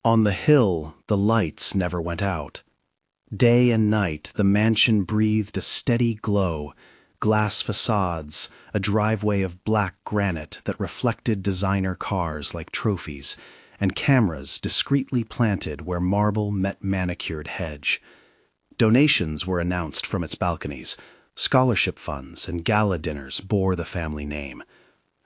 On the hill, the lights never went out. Day and night, the mansion breathed a steady glow, glass facades, a driveway of black granite that reflected designer cars like trophies, and cameras discreetly planted where marble met manicured hedge. Donations were announced from its balconies. Scholarship funds and gala dinners bore the family name.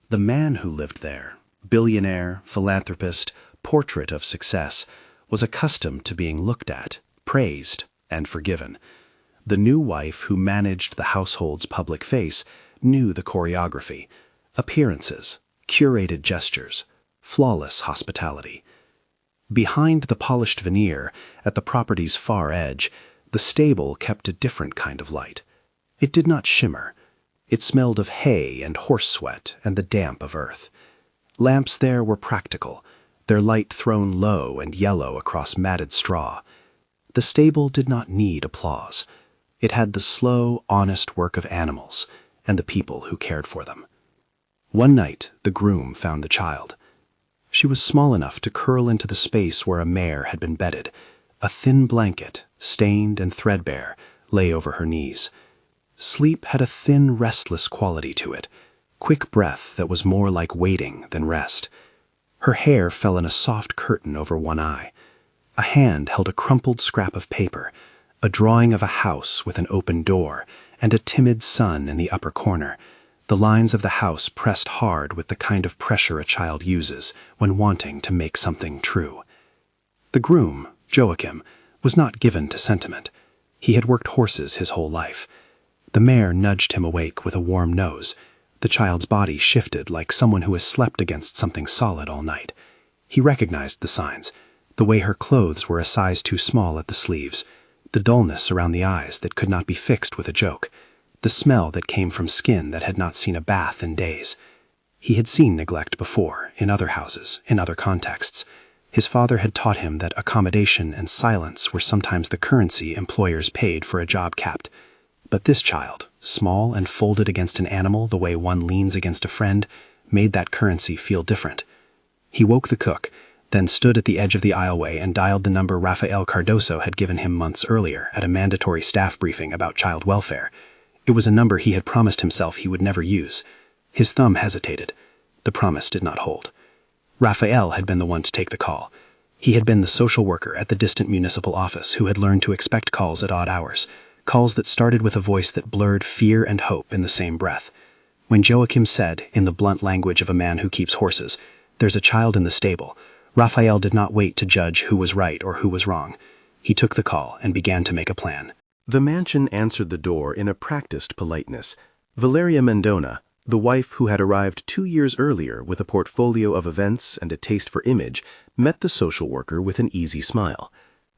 The man who lived there, billionaire, philanthropist, portrait of success, was accustomed to being looked at, praised, and forgiven. The new wife who managed the household's public face knew the choreography, appearances, curated gestures, flawless hospitality. Behind the polished veneer, at the property's far edge, the stable kept a different kind of light. It did not shimmer. It smelled of hay and horse sweat and the damp of earth. Lamps there were practical, their light thrown low and yellow across matted straw. The stable did not need applause. It had the slow, honest work of animals and the people who cared for them. One night, the groom found the child. She was small enough to curl into the space where a mare had been bedded. A thin blanket, stained and threadbare, lay over her knees. Sleep had a thin, restless quality to it, quick breath that was more like waiting than rest. Her hair fell in a soft curtain over one eye. A hand held a crumpled scrap of paper, a drawing of a house with an open door, and a timid sun in the upper corner, the lines of the house pressed hard with the kind of pressure a child uses when wanting to make something true. The groom, Joachim, was not given to sentiment. He had worked horses his whole life. The mare nudged him awake with a warm nose. The child's body shifted like someone who has slept against something solid all night. He recognized the signs, the way her clothes were a size too small at the sleeves, the dullness around the eyes that could not be fixed with a joke, the smell that came from skin that had not seen a bath in days. He had seen neglect before, in other houses, in other contexts. His father had taught him that accommodation and silence were sometimes the currency employers paid for a job kept. But this child, small and folded against an animal the way one leans against a friend, made that currency feel different. He woke the cook, then stood at the edge of the aisleway and dialed the number Rafael Cardoso had given him months earlier at a mandatory staff briefing about child welfare. It was a number he had promised himself he would never use. His thumb hesitated. The promise did not hold. Rafael had been the one to take the call. He had been the social worker at the distant municipal office who had learned to expect calls at odd hours, calls that started with a voice that blurred fear and hope in the same breath. When Joachim said, in the blunt language of a man who keeps horses, "There's a child in the stable," Rafael did not wait to judge who was right or who was wrong. He took the call and began to make a plan. The mansion answered the door in a practiced politeness. Valeria Mendona, the wife who had arrived 2 years earlier with a portfolio of events and a taste for image, met the social worker with an easy smile.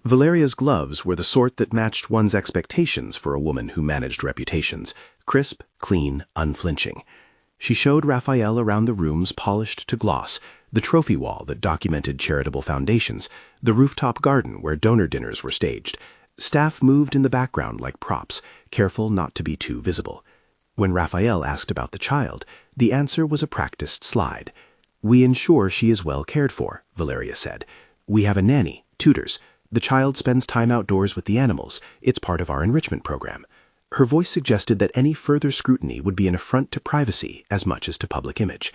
Valeria's gloves were the sort that matched one's expectations for a woman who managed reputations, crisp, clean, unflinching. She showed Raphael around the rooms polished to gloss, the trophy wall that documented charitable foundations, the rooftop garden where donor dinners were staged. Staff moved in the background like props, careful not to be too visible. When Raphael asked about the child, the answer was a practiced slide. "We ensure she is well cared for," Valeria said. "We have a nanny, tutors. The child spends time outdoors with the animals. It's part of our enrichment program." Her voice suggested that any further scrutiny would be an affront to privacy as much as to public image.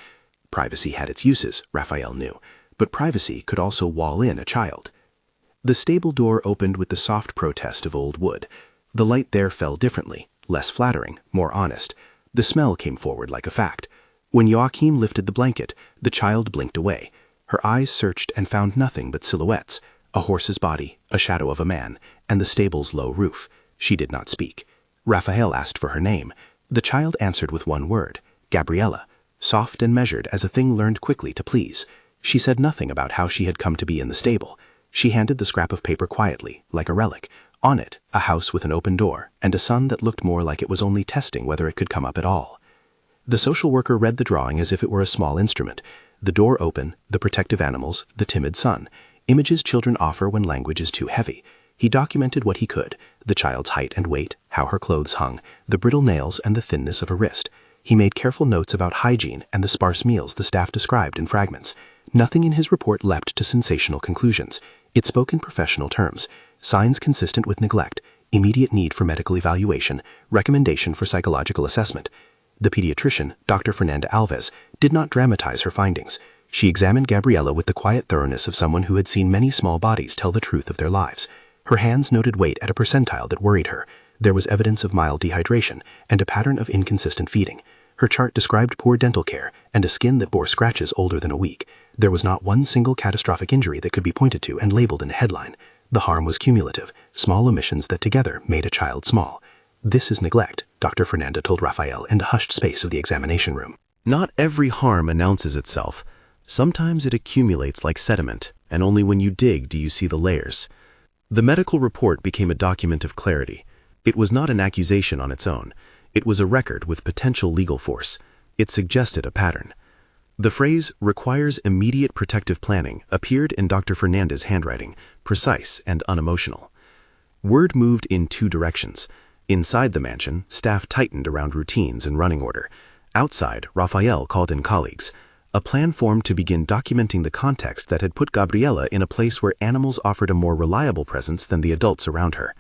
Privacy had its uses, Raphael knew, but privacy could also wall in a child. The stable door opened with the soft protest of old wood. The light there fell differently, less flattering, more honest. The smell came forward like a fact. When Joachim lifted the blanket, the child blinked away. Her eyes searched and found nothing but silhouettes, a horse's body, a shadow of a man, and the stable's low roof. She did not speak. Raphael asked for her name. The child answered with one word, Gabriella, soft and measured as a thing learned quickly to please. She said nothing about how she had come to be in the stable. She handed the scrap of paper quietly, like a relic. On it, a house with an open door, and a sun that looked more like it was only testing whether it could come up at all. The social worker read the drawing as if it were a small instrument. The door open, the protective animals, the timid sun. Images children offer when language is too heavy. He documented what he could, the child's height and weight, how her clothes hung, the brittle nails and the thinness of her wrist. He made careful notes about hygiene and the sparse meals the staff described in fragments. Nothing in his report leapt to sensational conclusions. It spoke in professional terms, signs consistent with neglect, immediate need for medical evaluation, recommendation for psychological assessment. The pediatrician, Dr. Fernanda Alves, did not dramatize her findings. She examined Gabriela with the quiet thoroughness of someone who had seen many small bodies tell the truth of their lives. Her hands noted weight at a percentile that worried her. There was evidence of mild dehydration and a pattern of inconsistent feeding. Her chart described poor dental care and a skin that bore scratches older than a week. There was not one single catastrophic injury that could be pointed to and labeled in a headline. The harm was cumulative, small omissions that together made a child small. This is neglect, Dr. Fernanda told Raphael in the hushed space of the examination room. Not every harm announces itself. Sometimes it accumulates like sediment, and only when you dig do you see the layers. The medical report became a document of clarity. It was not an accusation on its own. It was a record with potential legal force. It suggested a pattern. The phrase "requires immediate protective planning" appeared in Dr. Fernanda's handwriting, precise and unemotional. Word moved in two directions. Inside the mansion, staff tightened around routines and running order. Outside, Raphael called in colleagues. A plan formed to begin documenting the context that had put Gabriela in a place where animals offered a more reliable presence than the adults around her.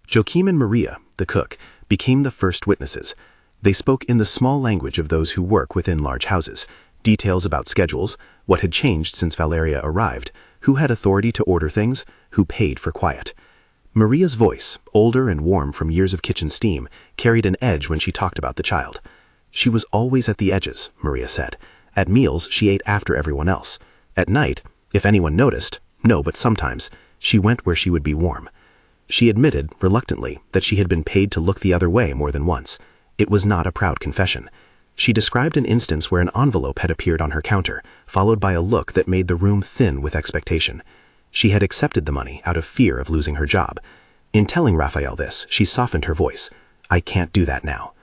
Joachim and Maria, the cook, became the first witnesses. They spoke in the small language of those who work within large houses. Details about schedules, what had changed since Valeria arrived, who had authority to order things, who paid for quiet. Maria's voice, older and warm from years of kitchen steam, carried an edge when she talked about the child. She was always at the edges, Maria said. At meals, she ate after everyone else. At night, if anyone noticed, no, but sometimes, she went where she would be warm. She admitted, reluctantly, that she had been paid to look the other way more than once. It was not a proud confession. She described an instance where an envelope had appeared on her counter, followed by a look that made the room thin with expectation. She had accepted the money out of fear of losing her job. In telling Raphael this, she softened her voice. "I can't do that now."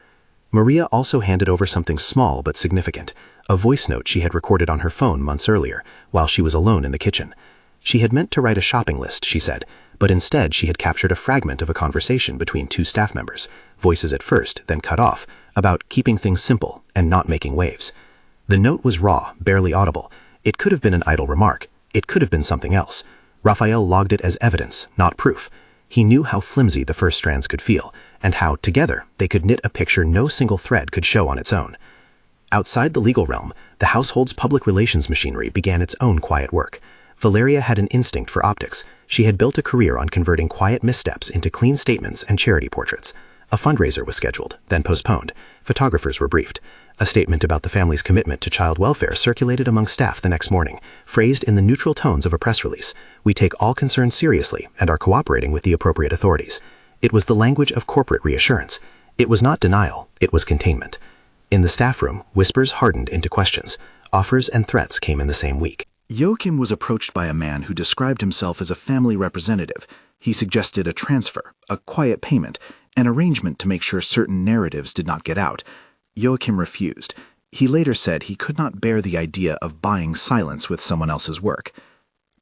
Maria also handed over something small but significant, a voice note she had recorded on her phone months earlier, while she was alone in the kitchen. She had meant to write a shopping list, she said, but instead she had captured a fragment of a conversation between two staff members, voices at first, then cut off, about keeping things simple and not making waves. The note was raw, barely audible. It could have been an idle remark. It could have been something else. Raphael logged it as evidence, not proof. He knew how flimsy the first strands could feel, and how, together, they could knit a picture no single thread could show on its own. Outside the legal realm, the household's public relations machinery began its own quiet work. Valeria had an instinct for optics. She had built a career on converting quiet missteps into clean statements and charity portraits. A fundraiser was scheduled, then postponed. Photographers were briefed. A statement about the family's commitment to child welfare circulated among staff the next morning, phrased in the neutral tones of a press release. "We take all concerns seriously and are cooperating with the appropriate authorities." It was the language of corporate reassurance. It was not denial, it was containment. In the staff room, whispers hardened into questions. Offers and threats came in the same week. Joachim was approached by a man who described himself as a family representative. He suggested a transfer, a quiet payment, an arrangement to make sure certain narratives did not get out. Joachim refused. He later said he could not bear the idea of buying silence with someone else's work.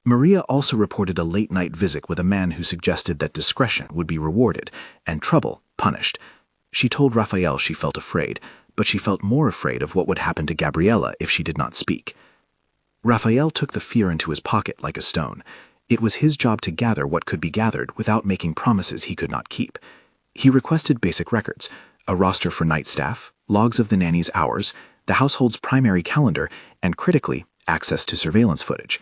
Maria also reported a late-night visit with a man who suggested that discretion would be rewarded and trouble punished. She told Raphael she felt afraid, but she felt more afraid of what would happen to Gabriela if she did not speak. Raphael took the fear into his pocket like a stone. It was his job to gather what could be gathered without making promises he could not keep. He requested basic records, a roster for night staff, logs of the nanny's hours, the household's primary calendar, and critically, access to surveillance footage.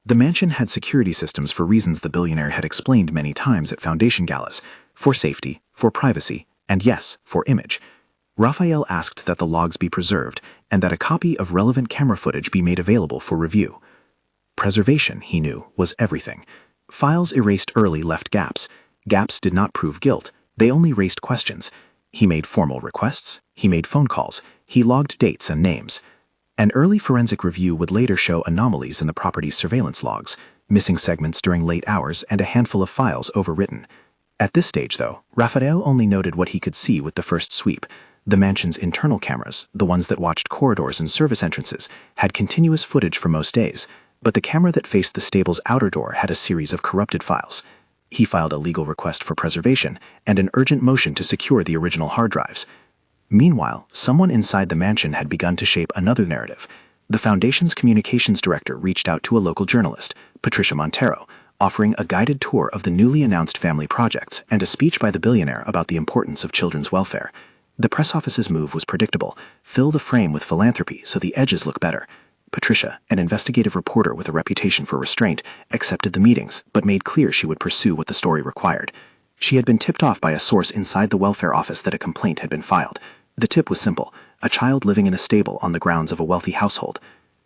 The mansion had security systems for reasons the billionaire had explained many times at foundation galas, for safety, for privacy, and yes, for image. Raphael asked that the logs be preserved and that a copy of relevant camera footage be made available for review. Preservation, he knew, was everything. Files erased early left gaps. Gaps did not prove guilt. They only raised questions. He made formal requests. He made phone calls. He logged dates and names. An early forensic review would later show anomalies in the property's surveillance logs, missing segments during late hours and a handful of files overwritten. At this stage, though, Raphael only noted what he could see with the first sweep. The mansion's internal cameras, the ones that watched corridors and service entrances, had continuous footage for most days, but the camera that faced the stable's outer door had a series of corrupted files. He filed a legal request for preservation and an urgent motion to secure the original hard drives. Meanwhile, someone inside the mansion had begun to shape another narrative. The foundation's communications director reached out to a local journalist, Patricia Montero, offering a guided tour of the newly announced family projects and a speech by the billionaire about the importance of children's welfare. The press office's move was predictable. Fill the frame with philanthropy so the edges look better. Patricia, an investigative reporter with a reputation for restraint, accepted the meetings, but made clear she would pursue what the story required. She had been tipped off by a source inside the welfare office that a complaint had been filed. The tip was simple: a child living in a stable on the grounds of a wealthy household.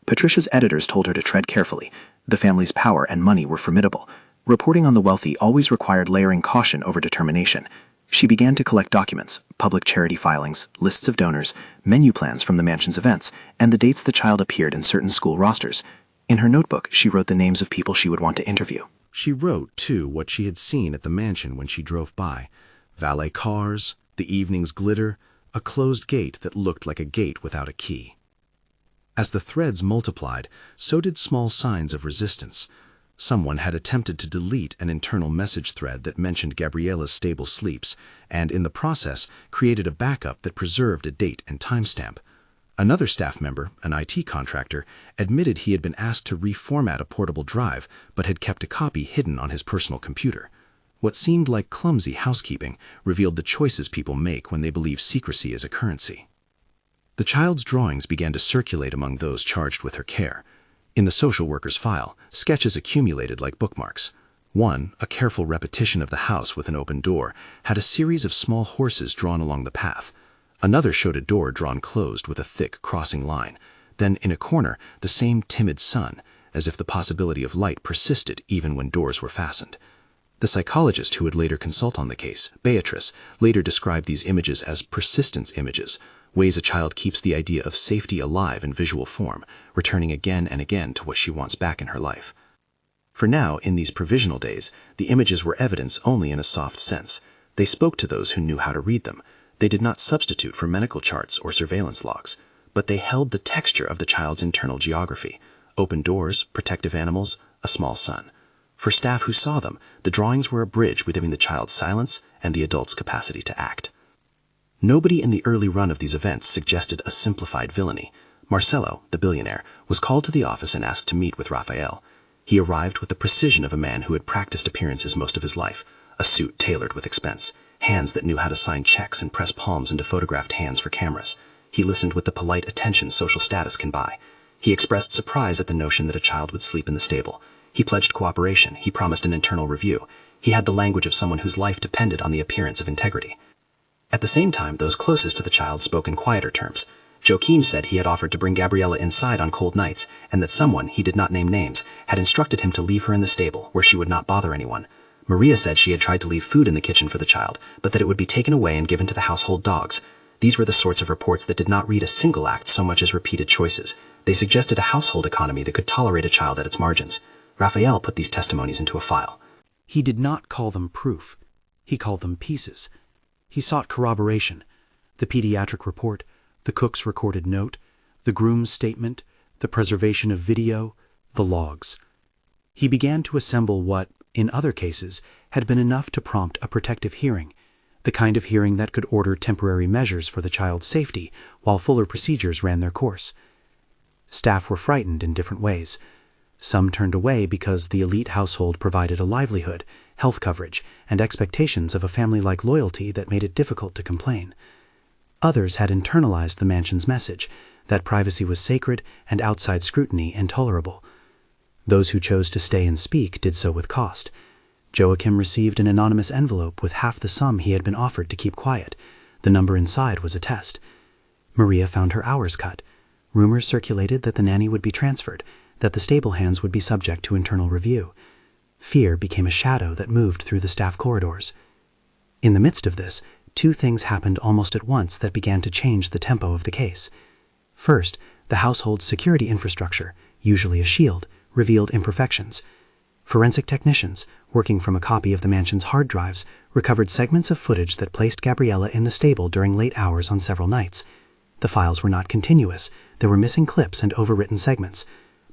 Patricia's editors told her to tread carefully. The family's power and money were formidable. Reporting on the wealthy always required layering caution over determination. She began to collect documents, public charity filings, lists of donors, menu plans from the mansion's events, and the dates the child appeared in certain school rosters. In her notebook, she wrote the names of people she would want to interview. She wrote, too, what she had seen at the mansion when she drove by: valet cars, the evening's glitter, a closed gate that looked like a gate without a key. As the threads multiplied, so did small signs of resistance. Someone had attempted to delete an internal message thread that mentioned Gabriella's stable sleeps, and in the process created a backup that preserved a date and timestamp. Another staff member, an IT contractor, admitted he had been asked to reformat a portable drive, but had kept a copy hidden on his personal computer. What seemed like clumsy housekeeping revealed the choices people make when they believe secrecy is a currency. The child's drawings began to circulate among those charged with her care. In the social worker's file, sketches accumulated like bookmarks. One, a careful repetition of the house with an open door, had a series of small horses drawn along the path. Another showed a door drawn closed with a thick crossing line. Then, in a corner, the same timid sun, as if the possibility of light persisted even when doors were fastened. The psychologist who would later consult on the case, Beatrice, later described these images as persistence images, ways a child keeps the idea of safety alive in visual form, returning again and again to what she wants back in her life. For now, in these provisional days, the images were evidence only in a soft sense. They spoke to those who knew how to read them. They did not substitute for medical charts or surveillance logs, but they held the texture of the child's internal geography: open doors, protective animals, a small sun. For staff who saw them, the drawings were a bridge between the child's silence and the adult's capacity to act. Nobody in the early run of these events suggested a simplified villainy. Marcello, the billionaire, was called to the office and asked to meet with Raphael. He arrived with the precision of a man who had practiced appearances most of his life: a suit tailored with expense, hands that knew how to sign checks and press palms into photographed hands for cameras. He listened with the polite attention social status can buy. He expressed surprise at the notion that a child would sleep in the stable. He pledged cooperation. He promised an internal review. He had the language of someone whose life depended on the appearance of integrity. At the same time, those closest to the child spoke in quieter terms. Joachim said he had offered to bring Gabriella inside on cold nights, and that someone, he did not name names, had instructed him to leave her in the stable, where she would not bother anyone. Maria said she had tried to leave food in the kitchen for the child, but that it would be taken away and given to the household dogs. These were the sorts of reports that did not read a single act so much as repeated choices. They suggested a household economy that could tolerate a child at its margins. Raphael put these testimonies into a file. He did not call them proof. He called them pieces. He sought corroboration: the pediatric report, the cook's recorded note, the groom's statement, the preservation of video, the logs. He began to assemble what, in other cases, had been enough to prompt a protective hearing, the kind of hearing that could order temporary measures for the child's safety while fuller procedures ran their course. Staff were frightened in different ways. Some turned away because the elite household provided a livelihood, health coverage, and expectations of a family-like loyalty that made it difficult to complain. Others had internalized the mansion's message, that privacy was sacred and outside scrutiny intolerable. Those who chose to stay and speak did so with cost. Joachim received an anonymous envelope with half the sum he had been offered to keep quiet. The number inside was a test. Maria found her hours cut. Rumors circulated that the nanny would be transferred, that the stable hands would be subject to internal review. Fear became a shadow that moved through the staff corridors. In the midst of this, two things happened almost at once that began to change the tempo of the case. First, the household's security infrastructure, usually a shield, revealed imperfections. Forensic technicians, working from a copy of the mansion's hard drives, recovered segments of footage that placed Gabriella in the stable during late hours on several nights. The files were not continuous. There were missing clips and overwritten segments.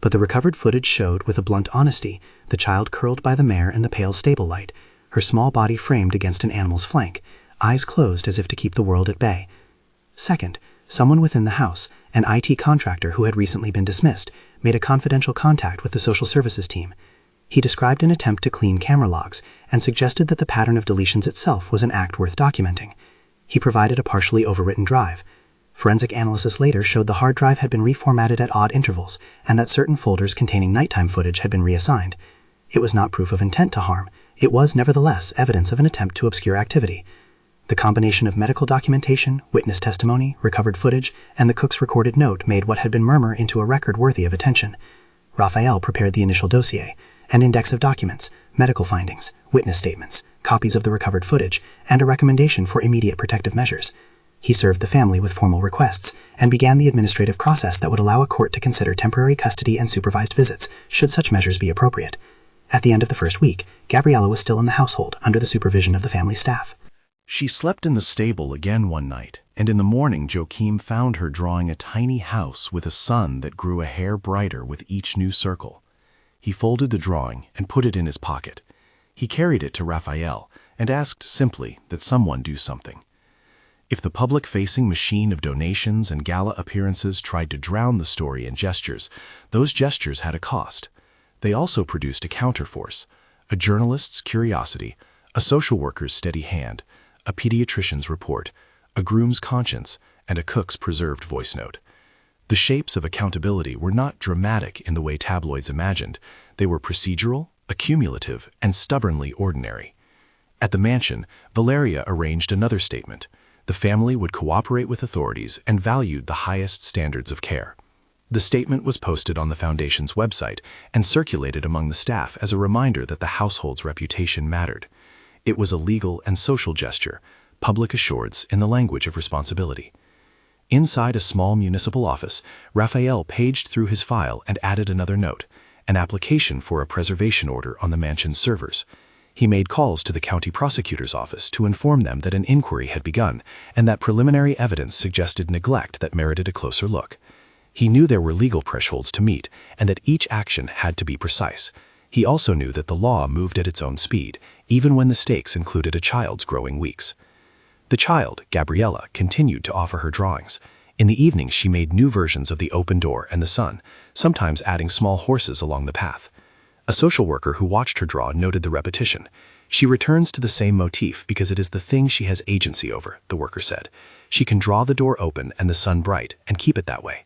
But the recovered footage showed, with a blunt honesty, the child curled by the mare in the pale stable light, her small body framed against an animal's flank, eyes closed as if to keep the world at bay. Second, someone within the house, an IT contractor who had recently been dismissed, made a confidential contact with the social services team. He described an attempt to clean camera logs and suggested that the pattern of deletions itself was an act worth documenting. He provided a partially overwritten drive. Forensic analysis later showed the hard drive had been reformatted at odd intervals and that certain folders containing nighttime footage had been reassigned. It was not proof of intent to harm. It was nevertheless evidence of an attempt to obscure activity. The combination of medical documentation, witness testimony, recovered footage, and the cook's recorded note made what had been murmur into a record worthy of attention. Raphael prepared the initial dossier, an index of documents, medical findings, witness statements, copies of the recovered footage, and a recommendation for immediate protective measures. He served the family with formal requests and began the administrative process that would allow a court to consider temporary custody and supervised visits, should such measures be appropriate. At the end of the first week, Gabriella was still in the household under the supervision of the family staff. She slept in the stable again one night, and in the morning Joachim found her drawing a tiny house with a sun that grew a hair brighter with each new circle. He folded the drawing and put it in his pocket. He carried it to Raphael and asked simply that someone do something. If the public-facing machine of donations and gala appearances tried to drown the story in gestures, those gestures had a cost. They also produced a counterforce, a journalist's curiosity, a social worker's steady hand, a pediatrician's report, a groom's conscience, and a cook's preserved voice note. The shapes of accountability were not dramatic in the way tabloids imagined. They were procedural, accumulative, and stubbornly ordinary. At the mansion, Valeria arranged another statement. The family would cooperate with authorities and valued the highest standards of care. The statement was posted on the foundation's website and circulated among the staff as a reminder that the household's reputation mattered. It was a legal and social gesture, public assurance in the language of responsibility. Inside a small municipal office, Raphael paged through his file and added another note, an application for a preservation order on the mansion's servers. He made calls to the county prosecutor's office to inform them that an inquiry had begun and that preliminary evidence suggested neglect that merited a closer look. He knew there were legal thresholds to meet and that each action had to be precise. He also knew that the law moved at its own speed, even when the stakes included a child's growing weeks. The child, Gabriella, continued to offer her drawings. In the evenings, she made new versions of the open door and the sun, sometimes adding small horses along the path. A social worker who watched her draw noted the repetition. She returns to the same motif because it is the thing she has agency over, the worker said. She can draw the door open and the sun bright and keep it that way.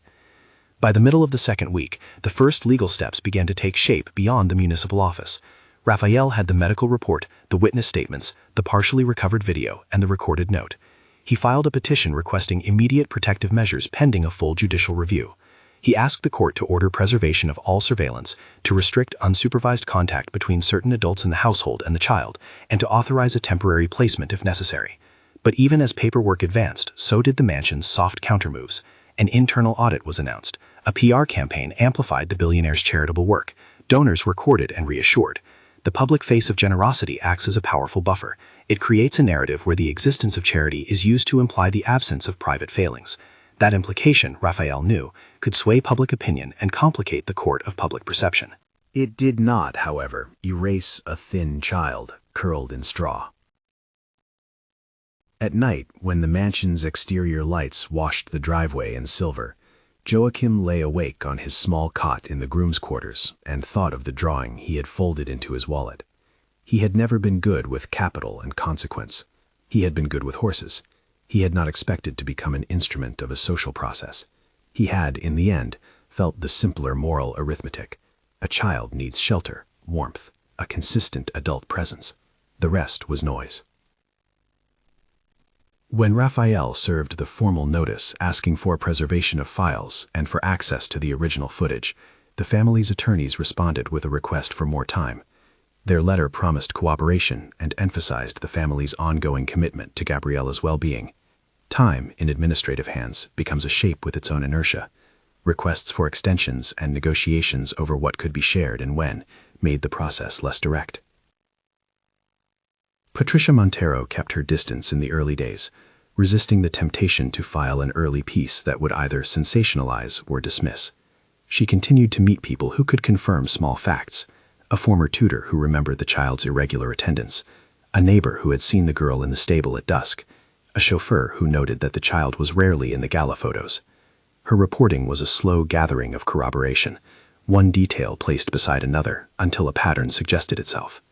By the middle of the second week, the first legal steps began to take shape beyond the municipal office. Raphael had the medical report, the witness statements, the partially recovered video, and the recorded note. He filed a petition requesting immediate protective measures pending a full judicial review. He asked the court to order preservation of all surveillance, to restrict unsupervised contact between certain adults in the household and the child, and to authorize a temporary placement if necessary. But even as paperwork advanced, so did the mansion's soft countermoves. An internal audit was announced. A PR campaign amplified the billionaire's charitable work. Donors were courted and reassured. The public face of generosity acts as a powerful buffer. It creates a narrative where the existence of charity is used to imply the absence of private failings. That implication, Raphael knew, could sway public opinion and complicate the court of public perception. It did not, however, erase a thin child curled in straw. At night, when the mansion's exterior lights washed the driveway in silver, Joachim lay awake on his small cot in the groom's quarters and thought of the drawing he had folded into his wallet. He had never been good with capital and consequence. He had been good with horses. He had not expected to become an instrument of a social process. He had, in the end, felt the simpler moral arithmetic. A child needs shelter, warmth, a consistent adult presence. The rest was noise. When Raphael served the formal notice asking for preservation of files and for access to the original footage, the family's attorneys responded with a request for more time. Their letter promised cooperation and emphasized the family's ongoing commitment to Gabriella's well-being. Time, in administrative hands, becomes a shape with its own inertia. Requests for extensions and negotiations over what could be shared and when made the process less direct. Patricia Montero kept her distance in the early days, resisting the temptation to file an early piece that would either sensationalize or dismiss. She continued to meet people who could confirm small facts, a former tutor who remembered the child's irregular attendance, a neighbor who had seen the girl in the stable at dusk, a chauffeur who noted that the child was rarely in the gala photos. Her reporting was a slow gathering of corroboration, one detail placed beside another until a pattern suggested itself.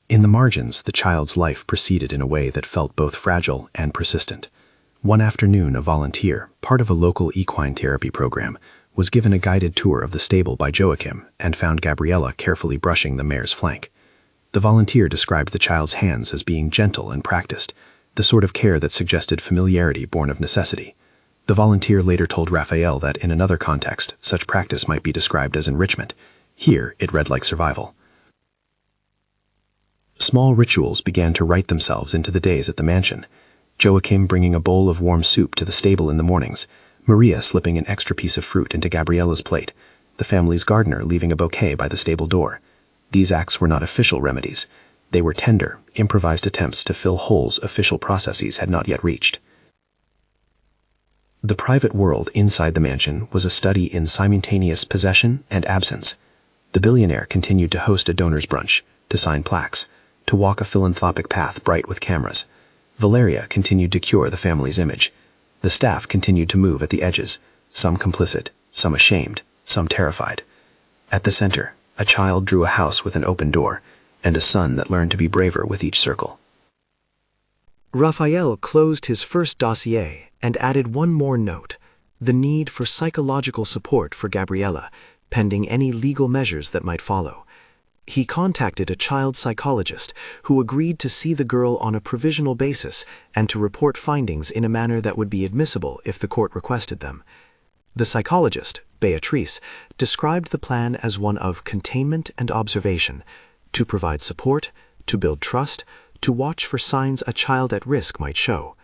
In the margins, the child's life proceeded in a way that felt both fragile and persistent. One afternoon, a volunteer, part of a local equine therapy program, was given a guided tour of the stable by Joachim and found Gabriella carefully brushing the mare's flank. The volunteer described the child's hands as being gentle and practiced, the sort of care that suggested familiarity born of necessity. The volunteer later told Raphael that in another context, such practice might be described as enrichment. Here, it read like survival. Small rituals began to write themselves into the days at the mansion. Joachim bringing a bowl of warm soup to the stable in the mornings, Maria slipping an extra piece of fruit into Gabriella's plate, the family's gardener leaving a bouquet by the stable door. These acts were not official remedies. They were tender, improvised attempts to fill holes official processes had not yet reached. The private world inside the mansion was a study in simultaneous possession and absence. The billionaire continued to host a donor's brunch, to sign plaques, to walk a philanthropic path bright with cameras. Valeria continued to cure the family's image. The staff continued to move at the edges, some complicit, some ashamed, some terrified. At the center, a child drew a house with an open door, and a son that learned to be braver with each circle. Raphael closed his first dossier and added one more note: the need for psychological support for Gabriella, pending any legal measures that might follow. He contacted a child psychologist who agreed to see the girl on a provisional basis and to report findings in a manner that would be admissible if the court requested them. The psychologist, Beatrice, described the plan as one of containment and observation, to provide support, to build trust, to watch for signs a child at risk might show.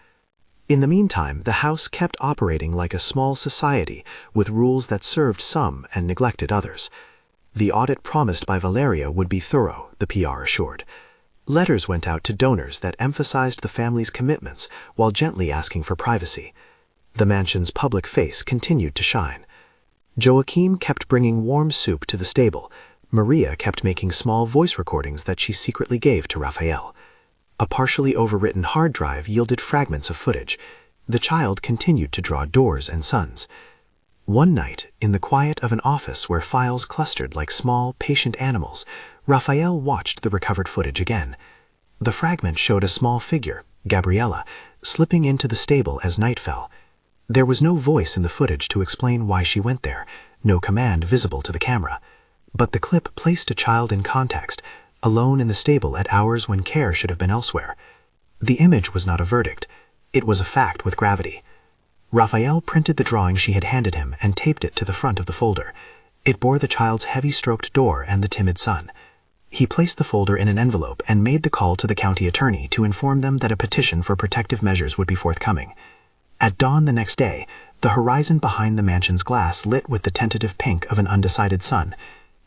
In the meantime, the house kept operating like a small society with rules that served some and neglected others. The audit promised by Valeria would be thorough, the PR assured. Letters went out to donors that emphasized the family's commitments while gently asking for privacy. The mansion's public face continued to shine. Joachim kept bringing warm soup to the stable. Maria kept making small voice recordings that she secretly gave to Raphael. A partially overwritten hard drive yielded fragments of footage. The child continued to draw doors and suns. One night, in the quiet of an office where files clustered like small, patient animals, Raphael watched the recovered footage again. The fragment showed a small figure, Gabriella, slipping into the stable as night fell. There was no voice in the footage to explain why she went there, no command visible to the camera. But the clip placed a child in context, alone in the stable at hours when care should have been elsewhere. The image was not a verdict. It was a fact with gravity. Raphael printed the drawing she had handed him and taped it to the front of the folder. It bore the child's heavy-stroked door and the timid son. He placed the folder in an envelope and made the call to the county attorney to inform them that a petition for protective measures would be forthcoming. At dawn the next day, the horizon behind the mansion's glass lit with the tentative pink of an undecided sun.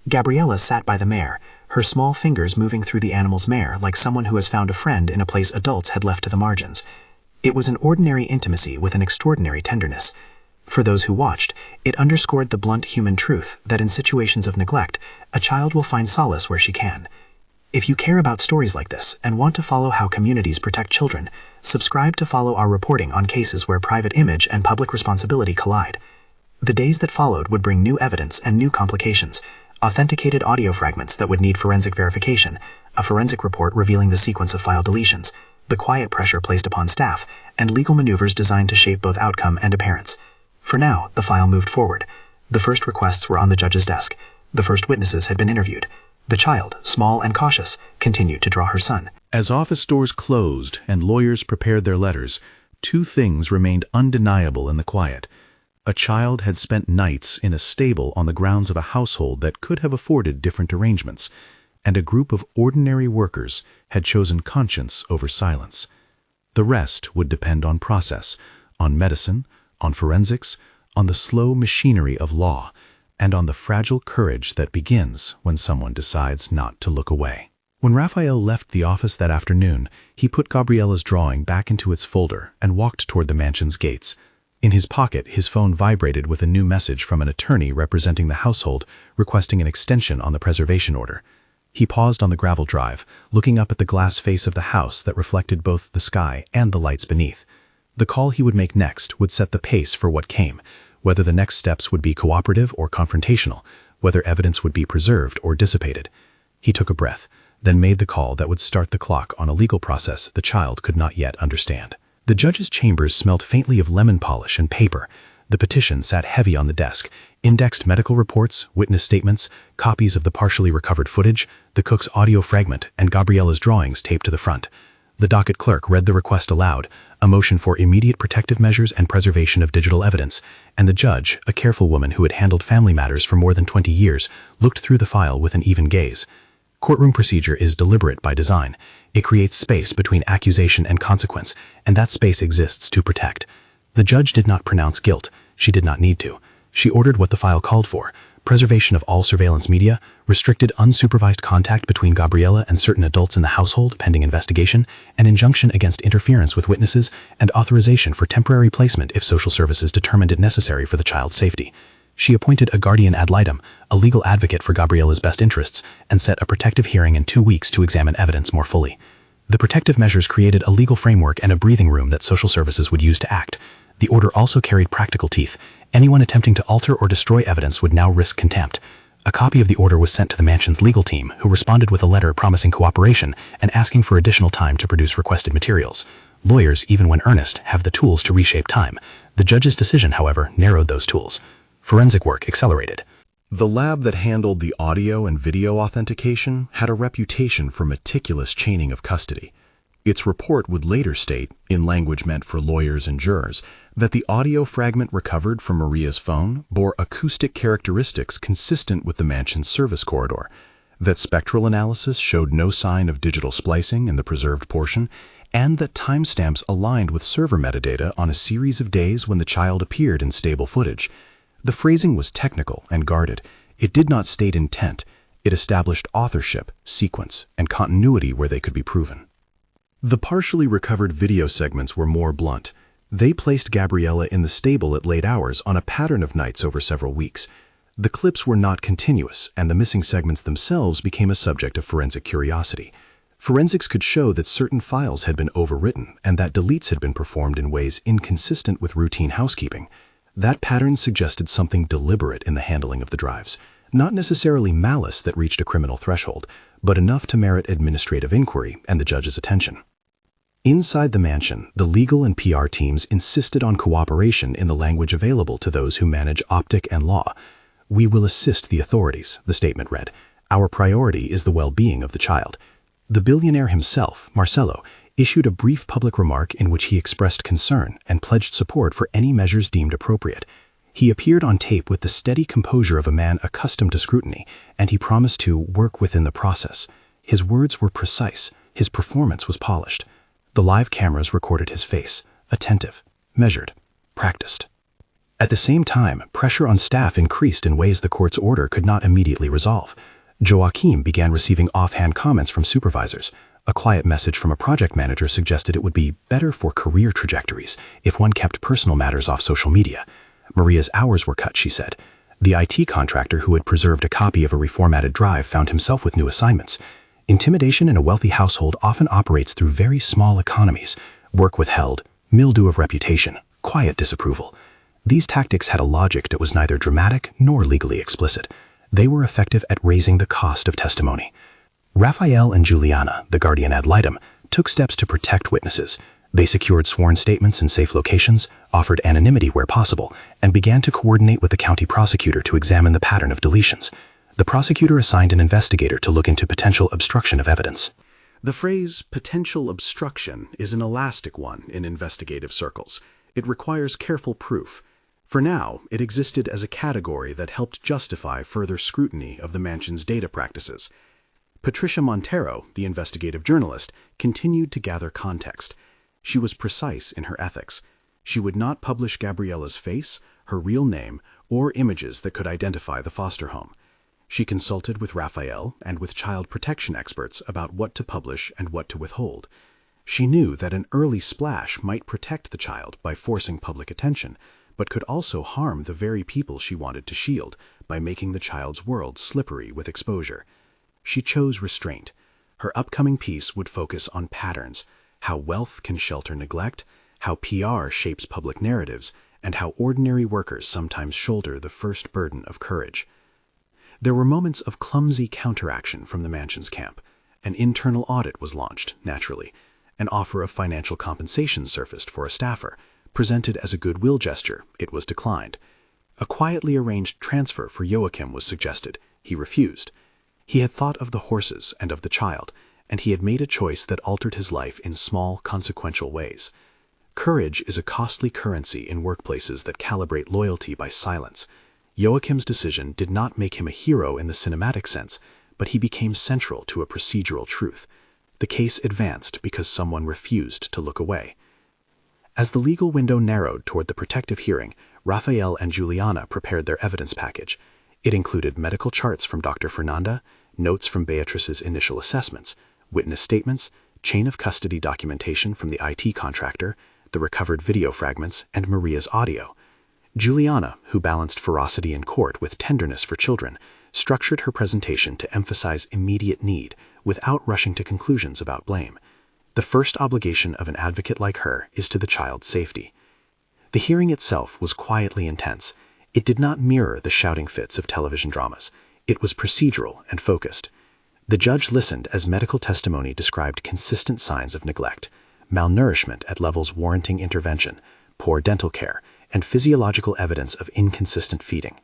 Gabriella sat by the mare, her small fingers moving through the animal's mare like someone who has found a friend in a place adults had left to the margins. It was an ordinary intimacy with an extraordinary tenderness. For those who watched, it underscored the blunt human truth that in situations of neglect, a child will find solace where she can. If you care about stories like this and want to follow how communities protect children, subscribe to follow our reporting on cases where private image and public responsibility collide. The days that followed would bring new evidence and new complications, authenticated audio fragments that would need forensic verification, a forensic report revealing the sequence of file deletions, the quiet pressure placed upon staff, and legal maneuvers designed to shape both outcome and appearance. For now, the file moved forward. The first requests were on the judge's desk. The first witnesses had been interviewed. The child, small and cautious, continued to draw her son. As office doors closed and lawyers prepared their letters, two things remained undeniable in the quiet. A child had spent nights in a stable on the grounds of a household that could have afforded different arrangements, and a group of ordinary workers had chosen conscience over silence. The rest would depend on process, on medicine, on forensics, on the slow machinery of law, and on the fragile courage that begins when someone decides not to look away. When Raphael left the office that afternoon, he put Gabriella's drawing back into its folder and walked toward the mansion's gates. In his pocket, his phone vibrated with a new message from an attorney representing the household requesting an extension on the preservation order. He paused on the gravel drive, looking up at the glass face of the house that reflected both the sky and the lights beneath. The call he would make next would set the pace for what came, whether the next steps would be cooperative or confrontational, whether evidence would be preserved or dissipated. He took a breath, then made the call that would start the clock on a legal process the child could not yet understand. The judge's chambers smelled faintly of lemon polish and paper. The petition sat heavy on the desk, indexed medical reports, witness statements, copies of the partially recovered footage, the cook's audio fragment, and Gabriella's drawings taped to the front. The docket clerk read the request aloud, a motion for immediate protective measures and preservation of digital evidence, and the judge, a careful woman who had handled family matters for more than 20 years, looked through the file with an even gaze. Courtroom procedure is deliberate by design. It creates space between accusation and consequence, and that space exists to protect. The judge did not pronounce guilt. She did not need to. She ordered what the file called for: preservation of all surveillance media, restricted unsupervised contact between Gabriella and certain adults in the household pending investigation, an injunction against interference with witnesses, and authorization for temporary placement if social services determined it necessary for the child's safety. She appointed a guardian ad litem, a legal advocate for Gabriella's best interests, and set a protective hearing in 2 weeks to examine evidence more fully. The protective measures created a legal framework and a breathing room that social services would use to act. The order also carried practical teeth. Anyone attempting to alter or destroy evidence would now risk contempt. A copy of the order was sent to the mansion's legal team, who responded with a letter promising cooperation and asking for additional time to produce requested materials. Lawyers, even when earnest, have the tools to reshape time. The judge's decision, however, narrowed those tools. Forensic work accelerated. The lab that handled the audio and video authentication had a reputation for meticulous chaining of custody. Its report would later state, in language meant for lawyers and jurors, that the audio fragment recovered from Maria's phone bore acoustic characteristics consistent with the mansion's service corridor, that spectral analysis showed no sign of digital splicing in the preserved portion, and that timestamps aligned with server metadata on a series of days when the child appeared in stable footage. The phrasing was technical and guarded. It did not state intent. It established authorship, sequence, and continuity where they could be proven. The partially recovered video segments were more blunt. They placed Gabriella in the stable at late hours on a pattern of nights over several weeks. The clips were not continuous, and the missing segments themselves became a subject of forensic curiosity. Forensics could show that certain files had been overwritten and that deletes had been performed in ways inconsistent with routine housekeeping. That pattern suggested something deliberate in the handling of the drives, not necessarily malice that reached a criminal threshold, but enough to merit administrative inquiry and the judge's attention. Inside the mansion, the legal and PR teams insisted on cooperation in the language available to those who manage optic and law. "We will assist the authorities," the statement read. "Our priority is the well-being of the child." The billionaire himself, Marcelo, issued a brief public remark in which he expressed concern and pledged support for any measures deemed appropriate. He appeared on tape with the steady composure of a man accustomed to scrutiny, and he promised to work within the process. His words were precise. His performance was polished. The live cameras recorded his face, attentive, measured, practiced. At the same time, pressure on staff increased in ways the court's order could not immediately resolve. Joachim began receiving offhand comments from supervisors. A quiet message from a project manager suggested it would be better for career trajectories if one kept personal matters off social media. Maria's hours were cut, she said. The IT contractor who had preserved a copy of a reformatted drive found himself with new assignments. Intimidation in a wealthy household often operates through very small economies: work withheld, mildew of reputation, quiet disapproval. These tactics had a logic that was neither dramatic nor legally explicit. They were effective at raising the cost of testimony. Raphael and Juliana, the guardian ad litem, took steps to protect witnesses. They secured sworn statements in safe locations, offered anonymity where possible, and began to coordinate with the county prosecutor to examine the pattern of deletions. The prosecutor assigned an investigator to look into potential obstruction of evidence. The phrase potential obstruction is an elastic one in investigative circles. It requires careful proof. For now, it existed as a category that helped justify further scrutiny of the mansion's data practices. Patricia Montero, the investigative journalist, continued to gather context. She was precise in her ethics. She would not publish Gabriella's face, her real name, or images that could identify the foster home. She consulted with Raphael and with child protection experts about what to publish and what to withhold. She knew that an early splash might protect the child by forcing public attention, but could also harm the very people she wanted to shield by making the child's world slippery with exposure. She chose restraint. Her upcoming piece would focus on patterns: how wealth can shelter neglect, how PR shapes public narratives, and how ordinary workers sometimes shoulder the first burden of courage. There were moments of clumsy counteraction from the mansion's camp. An internal audit was launched, naturally. An offer of financial compensation surfaced for a staffer. Presented as a goodwill gesture, it was declined. A quietly arranged transfer for Joachim was suggested. He refused. He had thought of the horses and of the child, and he had made a choice that altered his life in small, consequential ways. Courage is a costly currency in workplaces that calibrate loyalty by silence. Joachim's decision did not make him a hero in the cinematic sense, but he became central to a procedural truth. The case advanced because someone refused to look away. As the legal window narrowed toward the protective hearing, Raphael and Juliana prepared their evidence package. It included medical charts from Dr. Fernanda, notes from Beatrice's initial assessments, witness statements, chain of custody documentation from the IT contractor, the recovered video fragments, and Maria's audio. Juliana, who balanced ferocity in court with tenderness for children, structured her presentation to emphasize immediate need without rushing to conclusions about blame. The first obligation of an advocate like her is to the child's safety. The hearing itself was quietly intense. It did not mirror the shouting fits of television dramas. It was procedural and focused. The judge listened as medical testimony described consistent signs of neglect, malnourishment at levels warranting intervention, poor dental care, and physiological evidence of inconsistent feeding.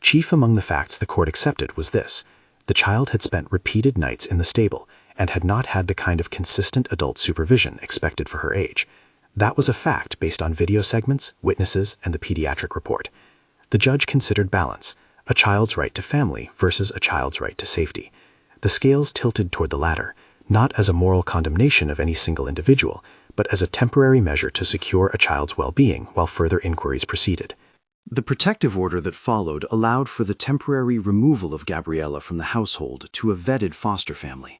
Chief among the facts the court accepted was this: the child had spent repeated nights in the stable and had not had the kind of consistent adult supervision expected for her age. That was a fact based on video segments, witnesses, and the pediatric report. The judge considered balance, a child's right to family versus a child's right to safety. The scales tilted toward the latter, not as a moral condemnation of any single individual, but as a temporary measure to secure a child's well-being while further inquiries proceeded. The protective order that followed allowed for the temporary removal of Gabriella from the household to a vetted foster family.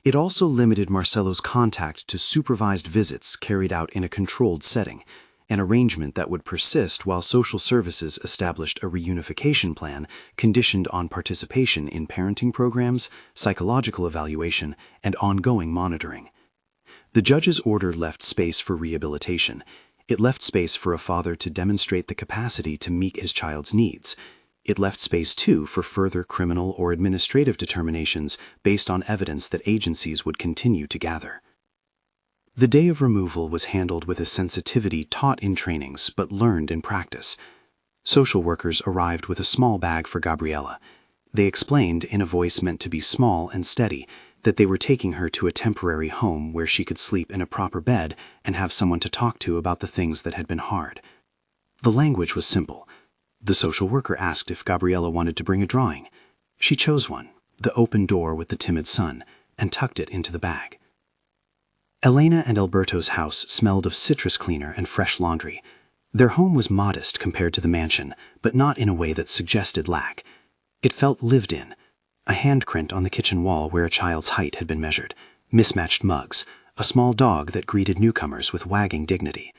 It also limited Marcelo's contact to supervised visits carried out in a controlled setting, an arrangement that would persist while social services established a reunification plan conditioned on participation in parenting programs, psychological evaluation, and ongoing monitoring. The judge's order left space for rehabilitation. It left space for a father to demonstrate the capacity to meet his child's needs. It left space, too, for further criminal or administrative determinations based on evidence that agencies would continue to gather. The day of removal was handled with a sensitivity taught in trainings but learned in practice. Social workers arrived with a small bag for Gabriella. They explained, in a voice meant to be small and steady, that they were taking her to a temporary home where she could sleep in a proper bed and have someone to talk to about the things that had been hard. The language was simple. The social worker asked if Gabriella wanted to bring a drawing. She chose one, the open door with the timid sun, and tucked it into the bag. Elena and Alberto's house smelled of citrus cleaner and fresh laundry. Their home was modest compared to the mansion, but not in a way that suggested lack. It felt lived in. A handprint on the kitchen wall where a child's height had been measured, mismatched mugs, a small dog that greeted newcomers with wagging dignity.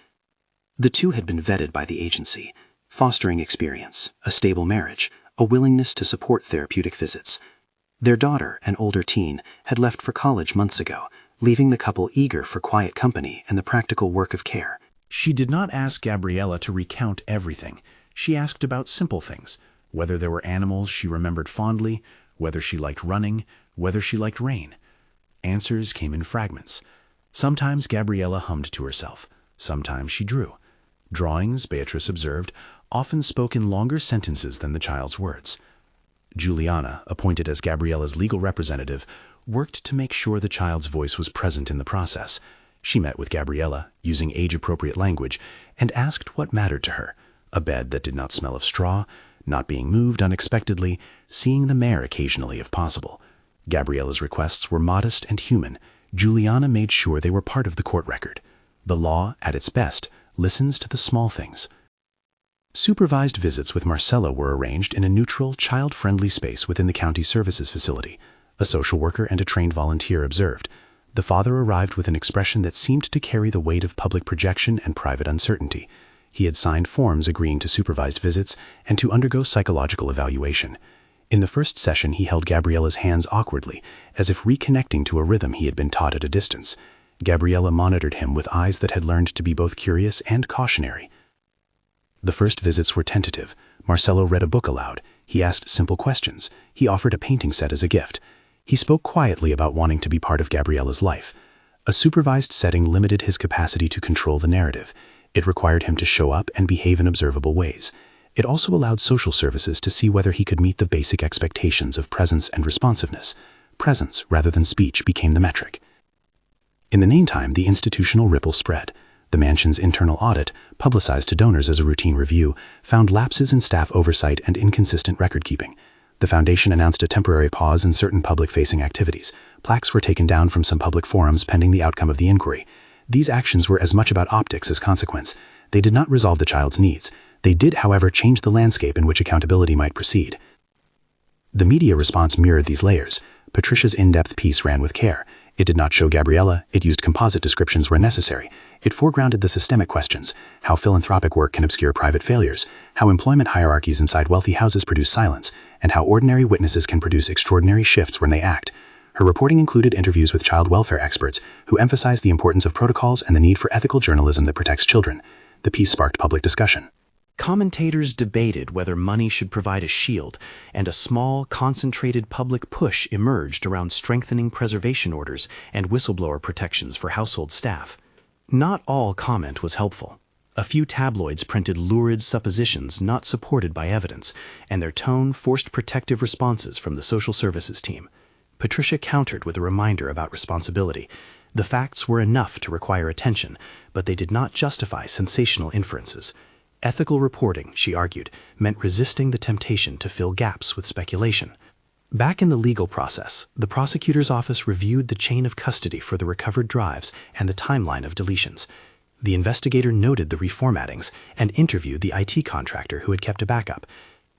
The two had been vetted by the agency: fostering experience, a stable marriage, a willingness to support therapeutic visits. Their daughter, an older teen, had left for college months ago, leaving the couple eager for quiet company and the practical work of care. She did not ask Gabriella to recount everything. She asked about simple things, whether there were animals she remembered fondly, whether she liked running, whether she liked rain. Answers came in fragments. Sometimes Gabriella hummed to herself. Sometimes she drew. Drawings, Beatrice observed, often spoke in longer sentences than the child's words. Juliana, appointed as Gabriella's legal representative, worked to make sure the child's voice was present in the process. She met with Gabriella, using age-appropriate language, and asked what mattered to her: a bed that did not smell of straw, not being moved unexpectedly, seeing the mayor occasionally if possible. Gabriella's requests were modest and human. Juliana made sure they were part of the court record. The law, at its best, listens to the small things. Supervised visits with Marcelo were arranged in a neutral, child-friendly space within the county services facility. A social worker and a trained volunteer observed. The father arrived with an expression that seemed to carry the weight of public projection and private uncertainty. He had signed forms agreeing to supervised visits and to undergo psychological evaluation. In the first session, he held Gabriella's hands awkwardly, as if reconnecting to a rhythm he had been taught at a distance. Gabriella monitored him with eyes that had learned to be both curious and cautionary. The first visits were tentative. Marcelo read a book aloud. He asked simple questions. He offered a painting set as a gift. He spoke quietly about wanting to be part of Gabriella's life. A supervised setting limited his capacity to control the narrative. It required him to show up and behave in observable ways. It also allowed social services to see whether he could meet the basic expectations of presence and responsiveness. Presence, rather than speech, became the metric. In the meantime, the institutional ripple spread. The mansion's internal audit, publicized to donors as a routine review, found lapses in staff oversight and inconsistent record-keeping. The foundation announced a temporary pause in certain public-facing activities. Plaques were taken down from some public forums pending the outcome of the inquiry. These actions were as much about optics as consequence. They did not resolve the child's needs. They did, however, change the landscape in which accountability might proceed. The media response mirrored these layers. Patricia's in-depth piece ran with care. It did not show Gabriella, it used composite descriptions where necessary. It foregrounded the systemic questions: how philanthropic work can obscure private failures, how employment hierarchies inside wealthy houses produce silence, and how ordinary witnesses can produce extraordinary shifts when they act. Her reporting included interviews with child welfare experts who emphasized the importance of protocols and the need for ethical journalism that protects children. The piece sparked public discussion. Commentators debated whether money should provide a shield, and a small, concentrated public push emerged around strengthening preservation orders and whistleblower protections for household staff. Not all comment was helpful. A few tabloids printed lurid suppositions not supported by evidence, and their tone forced protective responses from the social services team. Patricia countered with a reminder about responsibility. The facts were enough to require attention, but they did not justify sensational inferences. Ethical reporting, she argued, meant resisting the temptation to fill gaps with speculation. Back in the legal process, the prosecutor's office reviewed the chain of custody for the recovered drives and the timeline of deletions. The investigator noted the reformattings and interviewed the IT contractor who had kept a backup.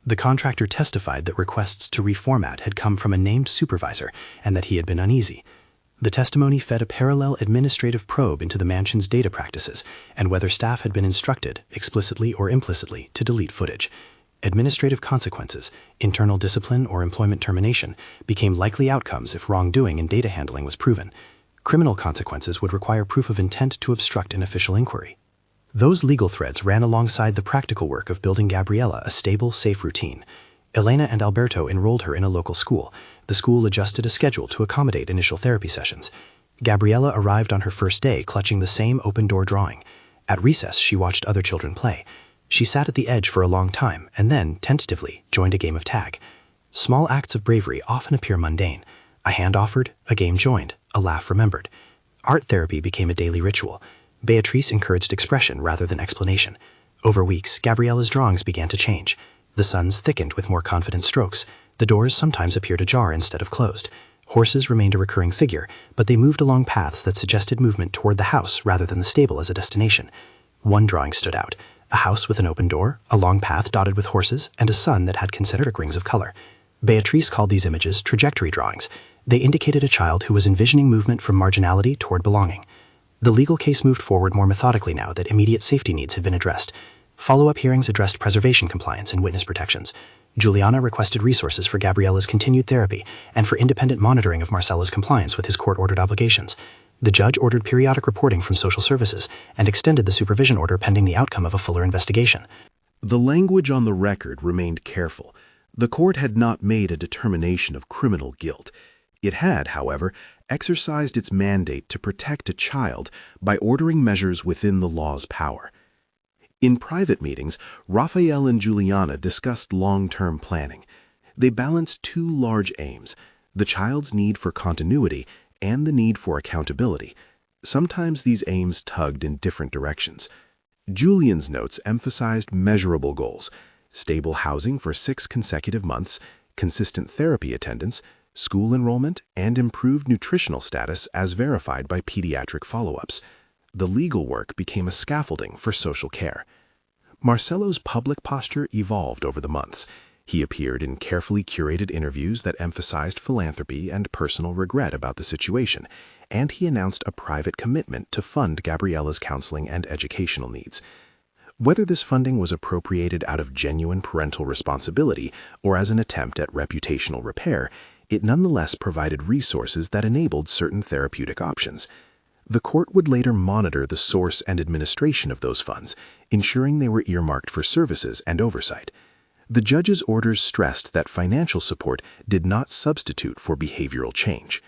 The contractor testified that requests to reformat had come from a named supervisor and that he had been uneasy. The testimony fed a parallel administrative probe into the mansion's data practices and whether staff had been instructed, explicitly or implicitly, to delete footage. Administrative consequences, internal discipline or employment termination, became likely outcomes if wrongdoing in data handling was proven. Criminal consequences would require proof of intent to obstruct an official inquiry. Those legal threads ran alongside the practical work of building Gabriella a stable, safe routine. Elena and Alberto enrolled her in a local school. The school adjusted a schedule to accommodate initial therapy sessions. Gabriella arrived on her first day clutching the same open-door drawing. At recess, she watched other children play. She sat at the edge for a long time and then, tentatively, joined a game of tag. Small acts of bravery often appear mundane. A hand offered, a game joined, a laugh remembered. Art therapy became a daily ritual. Beatrice encouraged expression rather than explanation. Over weeks, Gabriella's drawings began to change. The suns thickened with more confident strokes. The doors sometimes appeared ajar instead of closed. Horses remained a recurring figure, but they moved along paths that suggested movement toward the house rather than the stable as a destination. One drawing stood out: a house with an open door, a long path dotted with horses, and a sun that had concentric rings of color. Beatrice called these images trajectory drawings. They indicated a child who was envisioning movement from marginality toward belonging. The legal case moved forward more methodically now that immediate safety needs had been addressed. Follow-up hearings addressed preservation compliance and witness protections. Juliana requested resources for Gabriella's continued therapy and for independent monitoring of Marcelo's compliance with his court-ordered obligations. The judge ordered periodic reporting from social services and extended the supervision order pending the outcome of a fuller investigation. The language on the record remained careful. The court had not made a determination of criminal guilt. It had, however, exercised its mandate to protect a child by ordering measures within the law's power. In private meetings, Raphael and Juliana discussed long-term planning. They balanced two large aims: the child's need for continuity and the need for accountability. Sometimes these aims tugged in different directions. Julian's notes emphasized measurable goals: stable housing for 6 consecutive months, consistent therapy attendance, school enrollment, and improved nutritional status as verified by pediatric follow-ups. The legal work became a scaffolding for social care. Marcelo's public posture evolved over the months. He appeared in carefully curated interviews that emphasized philanthropy and personal regret about the situation, and he announced a private commitment to fund Gabriella's counseling and educational needs. Whether this funding was appropriated out of genuine parental responsibility or as an attempt at reputational repair, it nonetheless provided resources that enabled certain therapeutic options. The court would later monitor the source and administration of those funds, ensuring they were earmarked for services and oversight. The judge's orders stressed that financial support did not substitute for behavioral change.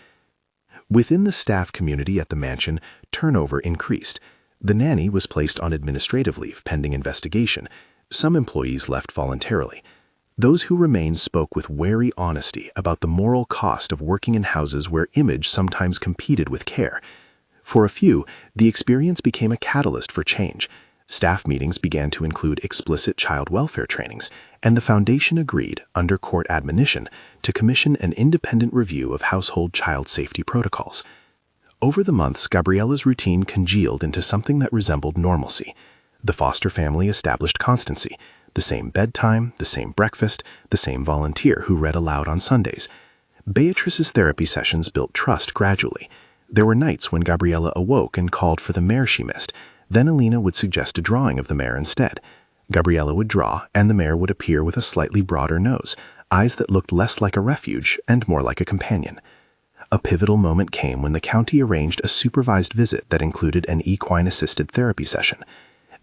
Within the staff community at the mansion, turnover increased. The nanny was placed on administrative leave pending investigation. Some employees left voluntarily. Those who remained spoke with wary honesty about the moral cost of working in houses where image sometimes competed with care. For a few, the experience became a catalyst for change. Staff meetings began to include explicit child welfare trainings, and the foundation agreed, under court admonition, to commission an independent review of household child safety protocols. Over the months, Gabriella's routine congealed into something that resembled normalcy. The foster family established constancy: the same bedtime, the same breakfast, the same volunteer who read aloud on Sundays. Beatrice's therapy sessions built trust gradually. There were nights when Gabriella awoke and called for the mare she missed. Then Alina would suggest a drawing of the mare instead. Gabriella would draw, and the mare would appear with a slightly broader nose, eyes that looked less like a refuge and more like a companion. A pivotal moment came when the county arranged a supervised visit that included an equine-assisted therapy session.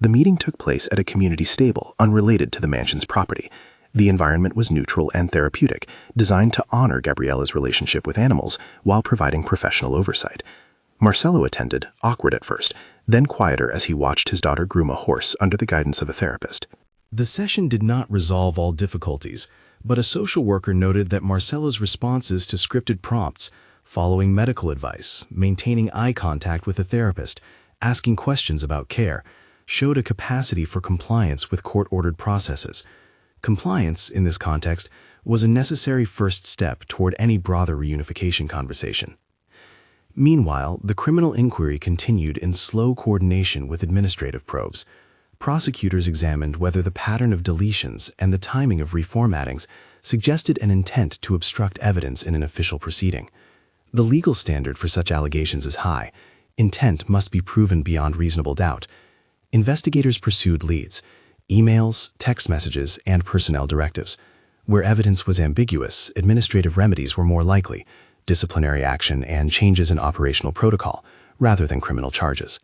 The meeting took place at a community stable unrelated to the mansion's property. The environment was neutral and therapeutic, designed to honor Gabriella's relationship with animals while providing professional oversight. Marcello attended, awkward at first, then quieter as he watched his daughter groom a horse under the guidance of a therapist. The session did not resolve all difficulties, but a social worker noted that Marcello's responses to scripted prompts, following medical advice, maintaining eye contact with a therapist, asking questions about care, showed a capacity for compliance with court-ordered processes. Compliance, in this context, was a necessary first step toward any broader reunification conversation. Meanwhile, the criminal inquiry continued in slow coordination with administrative probes. Prosecutors examined whether the pattern of deletions and the timing of reformatings suggested an intent to obstruct evidence in an official proceeding. The legal standard for such allegations is high. Intent must be proven beyond reasonable doubt. Investigators pursued leads: emails, text messages, and personnel directives. Where evidence was ambiguous, administrative remedies were more likely: disciplinary action and changes in operational protocol, rather than criminal charges.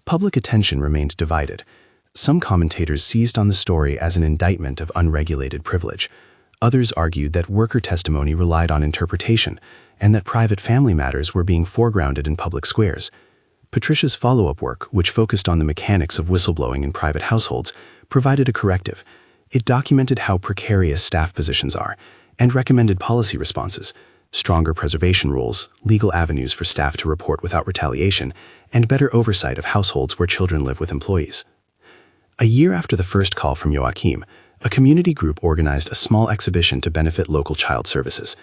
Public attention remained divided. Some commentators seized on the story as an indictment of unregulated privilege. Others argued that worker testimony relied on interpretation and that private family matters were being foregrounded in public squares. Patricia's follow-up work, which focused on the mechanics of whistleblowing in private households, provided a corrective. It documented how precarious staff positions are and recommended policy responses: stronger preservation rules, legal avenues for staff to report without retaliation, and better oversight of households where children live with employees. A year after the first call from Joachim, a community group organized a small exhibition to benefit local child services.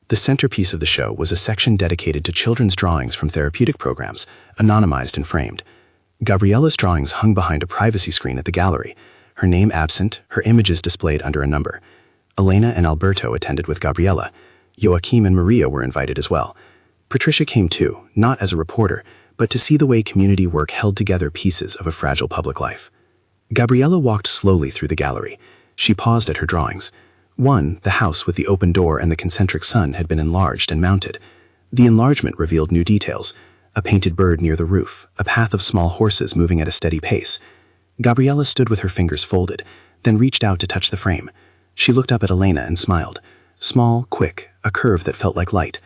The centerpiece of the show was a section dedicated to children's drawings from therapeutic programs, anonymized and framed. Gabriella's drawings hung behind a privacy screen at the gallery, her name absent, her images displayed under a number. Elena and Alberto attended with Gabriella. Joachim and Maria were invited as well. Patricia came too, not as a reporter, but to see the way community work held together pieces of a fragile public life. Gabriella walked slowly through the gallery. She paused at her drawings. One, the house with the open door and the concentric sun, had been enlarged and mounted. The enlargement revealed new details: a painted bird near the roof, a path of small horses moving at a steady pace. Gabriella stood with her fingers folded, then reached out to touch the frame. She looked up at Elena and smiled. Small, quick, a curve that felt like light.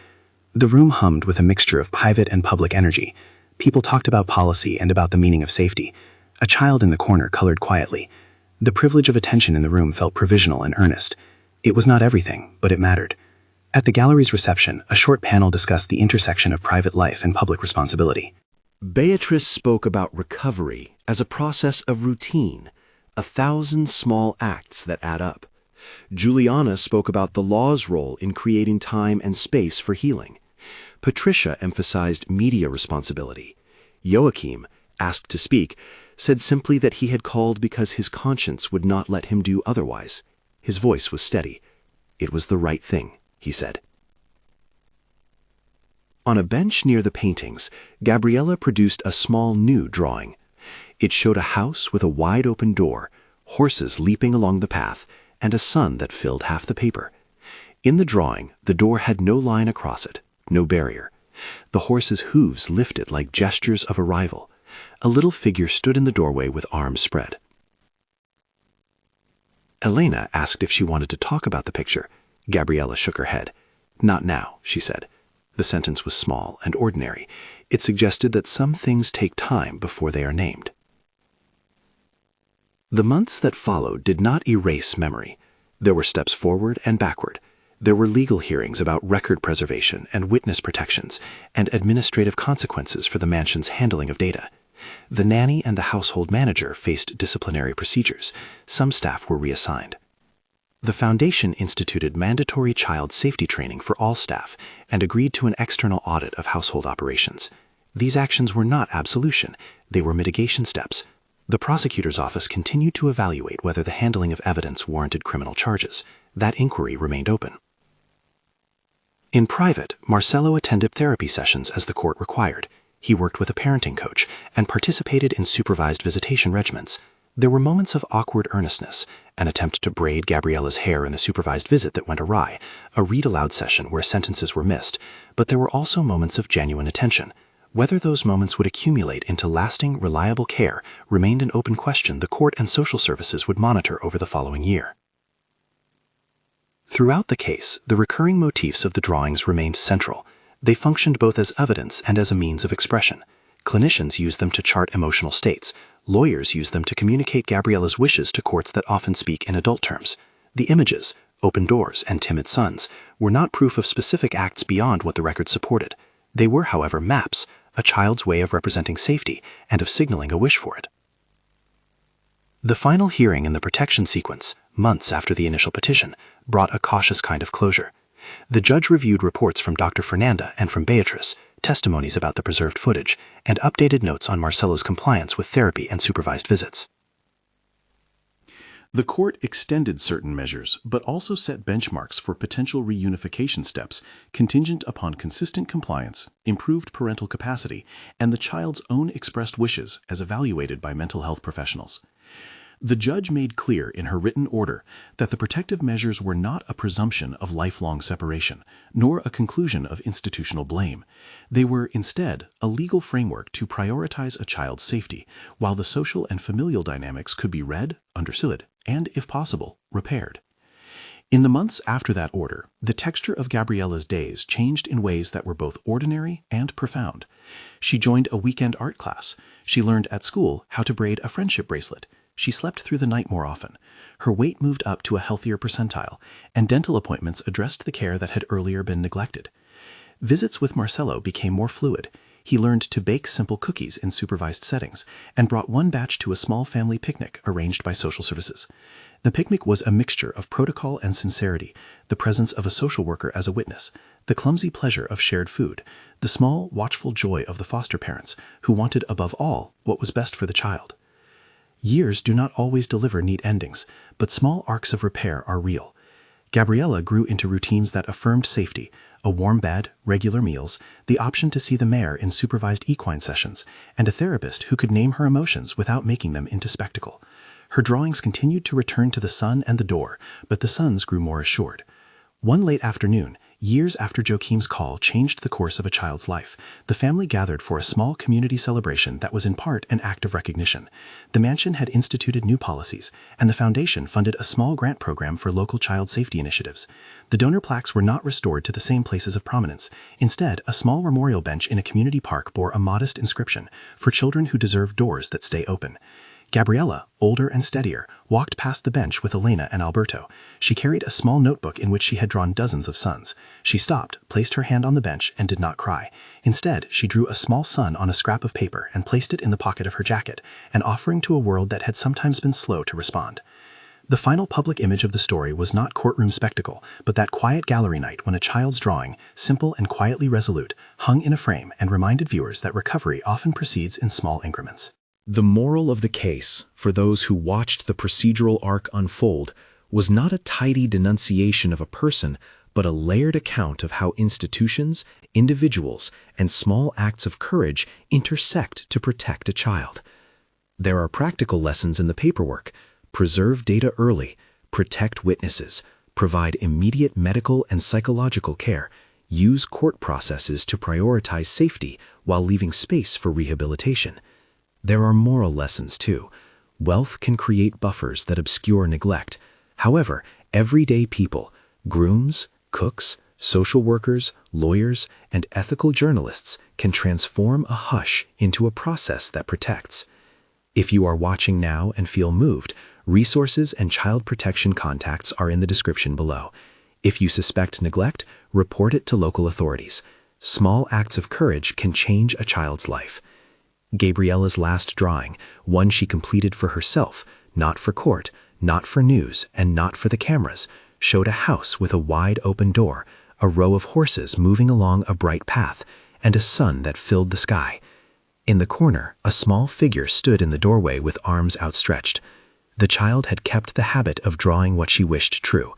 The room hummed with a mixture of private and public energy. People talked about policy and about the meaning of safety. A child in the corner colored quietly. The privilege of attention in the room felt provisional and earnest. It was not everything, but it mattered. At the gallery's reception, a short panel discussed the intersection of private life and public responsibility. Beatrice spoke about recovery as a process of routine, 1,000 small acts that add up. Juliana spoke about the law's role in creating time and space for healing. Patricia emphasized media responsibility. Joachim, asked to speak, said simply that he had called because his conscience would not let him do otherwise. His voice was steady. It was the right thing, he said. On a bench near the paintings, Gabriella produced a small new drawing. It showed a house with a wide-open door, horses leaping along the path, and a sun that filled half the paper. In the drawing, the door had no line across it, no barrier. The horse's hooves lifted like gestures of arrival. A little figure stood in the doorway with arms spread. Elena asked if she wanted to talk about the picture. Gabriella shook her head. "Not now," she said. The sentence was small and ordinary. It suggested that some things take time before they are named. The months that followed did not erase memory. There were steps forward and backward. There were legal hearings about record preservation and witness protections, and administrative consequences for the mansion's handling of data. The nanny and the household manager faced disciplinary procedures. Some staff were reassigned. The foundation instituted mandatory child safety training for all staff and agreed to an external audit of household operations. These actions were not absolution, they were mitigation steps. The prosecutor's office continued to evaluate whether the handling of evidence warranted criminal charges. That inquiry remained open. In private, Marcelo attended therapy sessions as the court required. He worked with a parenting coach and participated in supervised visitation regimens. There were moments of awkward earnestness, an attempt to braid Gabriella's hair in the supervised visit that went awry, a read-aloud session where sentences were missed, but there were also moments of genuine attention. Whether those moments would accumulate into lasting, reliable care remained an open question the court and social services would monitor over the following year. Throughout the case, the recurring motifs of the drawings remained central. They functioned both as evidence and as a means of expression. Clinicians used them to chart emotional states. Lawyers used them to communicate Gabriella's wishes to courts that often speak in adult terms. The images, open doors and timid sons, were not proof of specific acts beyond what the record supported. They were, however, maps, a child's way of representing safety and of signaling a wish for it. The final hearing in the protection sequence, months after the initial petition, brought a cautious kind of closure. The judge reviewed reports from Dr. Fernanda and from Beatrice, testimonies about the preserved footage, and updated notes on Marcelo's compliance with therapy and supervised visits. The court extended certain measures, but also set benchmarks for potential reunification steps contingent upon consistent compliance, improved parental capacity, and the child's own expressed wishes as evaluated by mental health professionals. The judge made clear in her written order that the protective measures were not a presumption of lifelong separation, nor a conclusion of institutional blame. They were, instead, a legal framework to prioritize a child's safety, while the social and familial dynamics could be read, understood, and, if possible, repaired. In the months after that order, the texture of Gabriella's days changed in ways that were both ordinary and profound. She joined a weekend art class. She learned at school how to braid a friendship bracelet. She slept through the night more often. Her weight moved up to a healthier percentile, and dental appointments addressed the care that had earlier been neglected. Visits with Marcelo became more fluid. He learned to bake simple cookies in supervised settings, and brought one batch to a small family picnic arranged by social services. The picnic was a mixture of protocol and sincerity, the presence of a social worker as a witness, the clumsy pleasure of shared food, the small, watchful joy of the foster parents, who wanted above all what was best for the child. Years do not always deliver neat endings, but small arcs of repair are real. Gabriella grew into routines that affirmed safety, a warm bed, regular meals, the option to see the mare in supervised equine sessions, and a therapist who could name her emotions without making them into spectacle. Her drawings continued to return to the sun and the door, but the sons grew more assured. One late afternoon, years after Joachim's call changed the course of a child's life, the family gathered for a small community celebration that was in part an act of recognition. The mansion had instituted new policies, and the foundation funded a small grant program for local child safety initiatives. The donor plaques were not restored to the same places of prominence. Instead, a small memorial bench in a community park bore a modest inscription, "For children who deserve doors that stay open." Gabriella, older and steadier, walked past the bench with Elena and Alberto. She carried a small notebook in which she had drawn dozens of suns. She stopped, placed her hand on the bench, and did not cry. Instead, she drew a small sun on a scrap of paper and placed it in the pocket of her jacket, an offering to a world that had sometimes been slow to respond. The final public image of the story was not courtroom spectacle, but that quiet gallery night when a child's drawing, simple and quietly resolute, hung in a frame and reminded viewers that recovery often proceeds in small increments. The moral of the case, for those who watched the procedural arc unfold, was not a tidy denunciation of a person, but a layered account of how institutions, individuals, and small acts of courage intersect to protect a child. There are practical lessons in the paperwork: preserve data early, protect witnesses, provide immediate medical and psychological care, Use court processes to prioritize safety while leaving space for rehabilitation. There are moral lessons too. Wealth can create buffers that obscure neglect. However, everyday people, grooms, cooks, social workers, lawyers, and ethical journalists can transform a hush into a process that protects. If you are watching now and feel moved, resources and child protection contacts are in the description below. If you suspect neglect, report it to local authorities. Small acts of courage can change a child's life. Gabriella's last drawing, one she completed for herself, not for court, not for news, and not for the cameras, showed a house with a wide open door, a row of horses moving along a bright path, and a sun that filled the sky. In the corner, a small figure stood in the doorway with arms outstretched. The child had kept the habit of drawing what she wished true.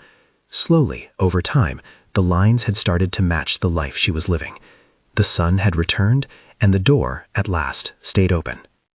Slowly, over time, the lines had started to match the life she was living. The sun had returned, and the door, at last, stayed open.